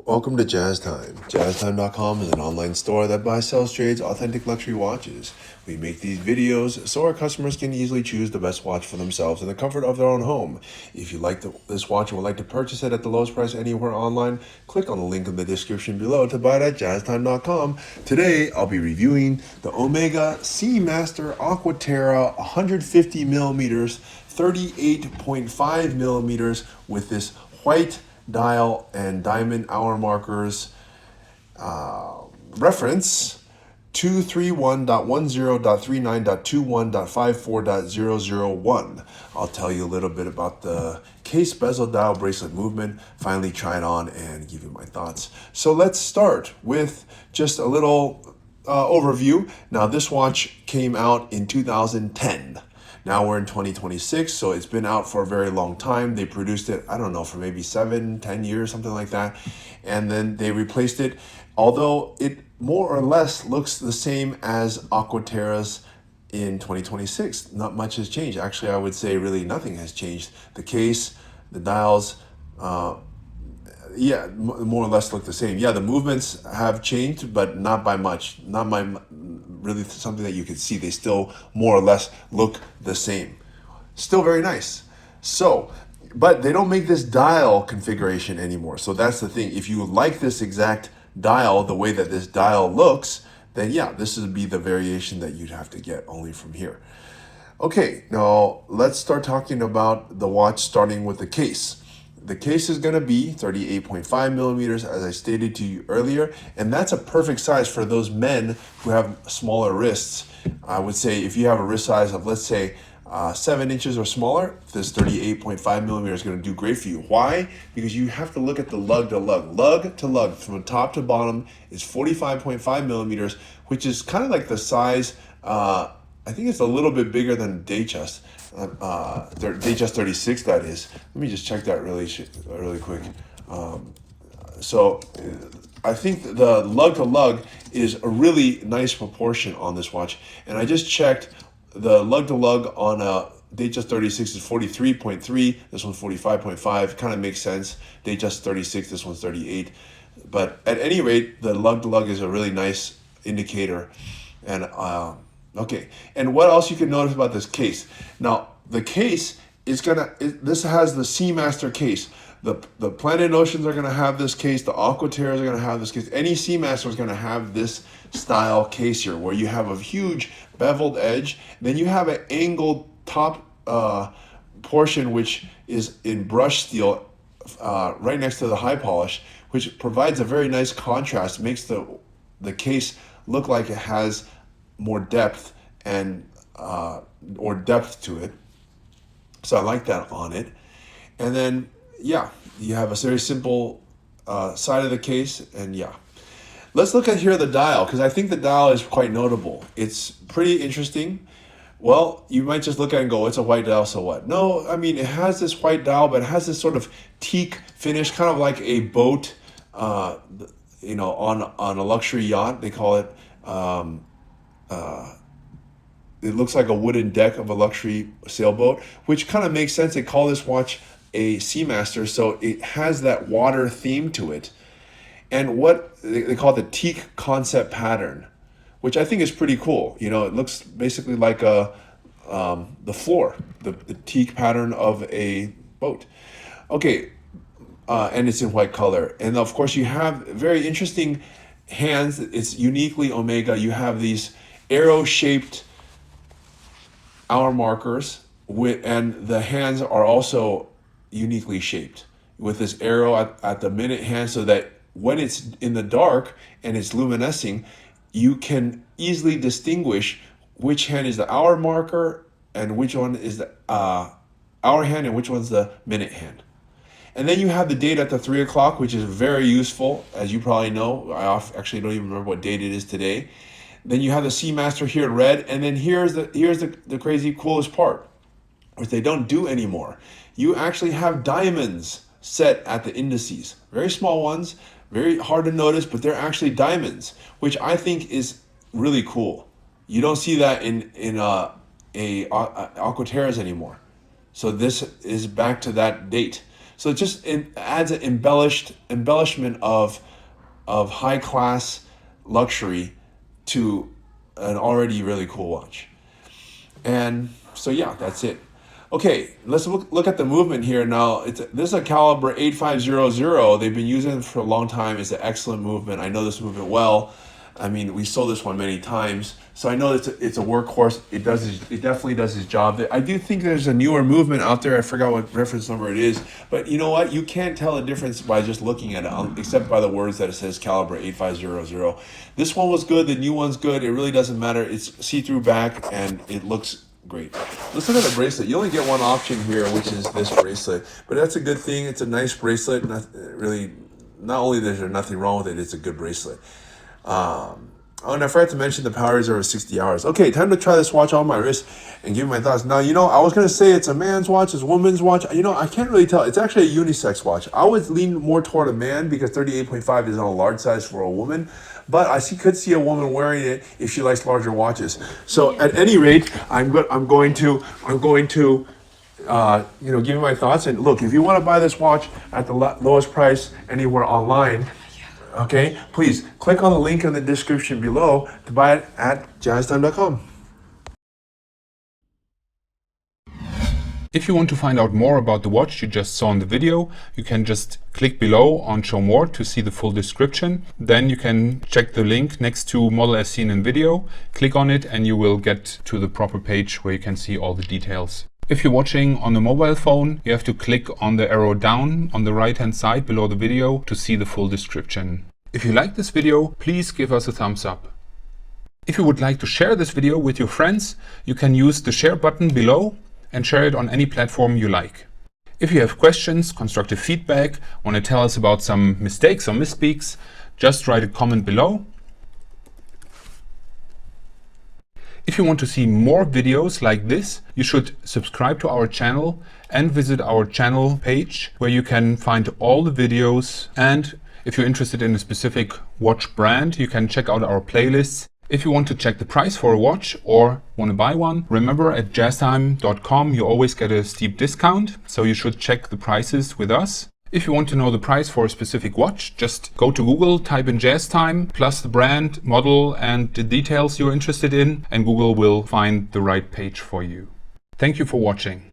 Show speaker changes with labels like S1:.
S1: Welcome to Jazz Time. JazzTime.com is an online store that buys, sells, trades authentic luxury watches. We make these videos so our customers can easily choose the best watch for themselves in the comfort of their own home. If you like this watch and would like to purchase it at the lowest price anywhere online, click on the link in the description below to buy it at JazzTime.com. Today, I'll be reviewing the Omega Seamaster Aqua Terra 150 millimeters, 38.5 millimeters with this white dial and diamond hour markers. Reference 231.10.39.21.54.001. I'll tell you a little bit about the case, bezel, dial, bracelet movement, finally try it on and give you my thoughts. So let's start with just a little overview. Now this watch came out in 2010. Now we're in 2026, so it's been out for a very long time. They produced it, I don't know, for maybe 7-10 years, something like that. And then they replaced it, although it more or less looks the same as Aqua Terra's in 2026. Not much has changed. Actually, I would say really nothing has changed. The case, the dials, yeah, more or less look the same. Yeah, the movements have changed, but not by much. Not by really something that you could see. They still more or less look the same. Still very nice. So, but they don't make this dial configuration anymore. So that's the thing. If you like this exact dial, the way that this dial looks, then yeah, this would be the variation that you'd have to get only from here. Okay, now let's start talking about the watch, starting with the case. The case is going to be 38.5 millimeters, as I stated to you earlier, and that's a perfect size for those men who have smaller wrists. I would say if you have a wrist size of, let's say, 7 inches or smaller, this 38.5 millimeter is going to do great for you. Why? Because you have to look at the lug to lug. Lug to lug, from top to bottom, is 45.5 millimeters, which is kind of like the size, I think it's a little bit bigger than Datejust. Datejust 36, that is. Let me just check that really quick. So I think the lug to lug is a really nice proportion on this watch. And I just checked the lug to lug on a Datejust 36 is 43.3. This one's 45.5. Kind of makes sense. Datejust 36, this one's 38. But at any rate, the lug to lug is a really nice indicator. And okay, and what else you can notice about this case? Now, the case is this has the Seamaster case. The Planet Oceans are gonna have this case. The Aqua Terras are gonna have this case. Any Seamaster is gonna have this style case here, where you have a huge beveled edge. Then you have an angled top portion, which is in brushed steel, right next to the high polish, which provides a very nice contrast. Makes the case look like it has more depth and or depth to it. So I like that on it. And then yeah, you have a very simple side of the case, and yeah. Let's look at here the dial, because I think the dial is quite notable. It's pretty interesting. Well, you might just look at it and go, it's a white dial, so what? No, I mean, it has this white dial, but it has this sort of teak finish, kind of like a boat, you know, on a luxury yacht. They call it, it looks like a wooden deck of a luxury sailboat, which kind of makes sense. They call this watch a Seamaster, so it has that water theme to it. And what they call it the teak concept pattern, which I think is pretty cool. You know, it looks basically like the floor, the teak pattern of a boat. Okay, and it's in white color. And of course, you have very interesting hands. It's uniquely Omega. You have these arrow-shaped hour markers, and the hands are also uniquely shaped with this arrow at the minute hand, so that when it's in the dark and it's luminescing, you can easily distinguish which hand is the hour marker and which one is the hour hand and which one's the minute hand. And then you have the date at the 3 o'clock, which is very useful, as you probably know. I actually don't even remember what date it is today. Then you have the Seamaster here in red, and then here's the crazy coolest part, which they don't do anymore. You actually have diamonds set at the indices. Very small ones, very hard to notice, but they're actually diamonds, which I think is really cool. You don't see that in Aqua Terras anymore. So this is back to that date. So it adds an embellishment of high class luxury to an already really cool watch. And so yeah, that's it. Okay, let's look at the movement here now. This is a caliber 8500. They've been using it for a long time. It's an excellent movement. I know this movement well. I mean, we sold this one many times, so I know it's a workhorse. It definitely does its job. I do think there's a newer movement out there. I forgot what reference number it is, but you know what? You can't tell the difference by just looking at it, except by the words that it says caliber 8500. This one was good. The new one's good. It really doesn't matter. It's see-through back, and it looks great. Let's look at the bracelet. You only get one option here, which is this bracelet, but that's a good thing. It's a nice bracelet. Not only is there nothing wrong with it, it's a good bracelet. And I forgot to mention the power is over 60 hours. Okay, time to try this watch on my wrist and give my thoughts. Now, I was going to say it's a man's watch, it's a woman's watch. I can't really tell. It's actually a unisex watch. I would lean more toward a man because 38.5 is on a large size for a woman. But could see a woman wearing it if she likes larger watches. So at any rate, I'm going to give you my thoughts. And look, if you want to buy this watch at the lowest price anywhere online, okay, please click on the link in the description below to buy it at jazztime.com.
S2: If you want to find out more about the watch you just saw in the video, you can just click below on Show More to see the full description. Then you can check the link next to model as seen in video, click on it, and you will get to the proper page where you can see all the details. If you're watching on a mobile phone, you have to click on the arrow down on the right hand side below the video to see the full description. If you like this video, please give us a thumbs up. If you would like to share this video with your friends, you can use the share button below and share it on any platform you like. If you have questions, constructive feedback, want to tell us about some mistakes or misspeaks, just write a comment below. If you want to see more videos like this, you should subscribe to our channel and visit our channel page where you can find all the videos. And if you're interested in a specific watch brand, you can check out our playlists. If you want to check the price for a watch or want to buy one, remember at jazztime.com you always get a steep discount, so you should check the prices with us. If you want to know the price for a specific watch, just go to Google, type in JazzTime, plus the brand, model and the details you're interested in, and Google will find the right page for you. Thank you for watching.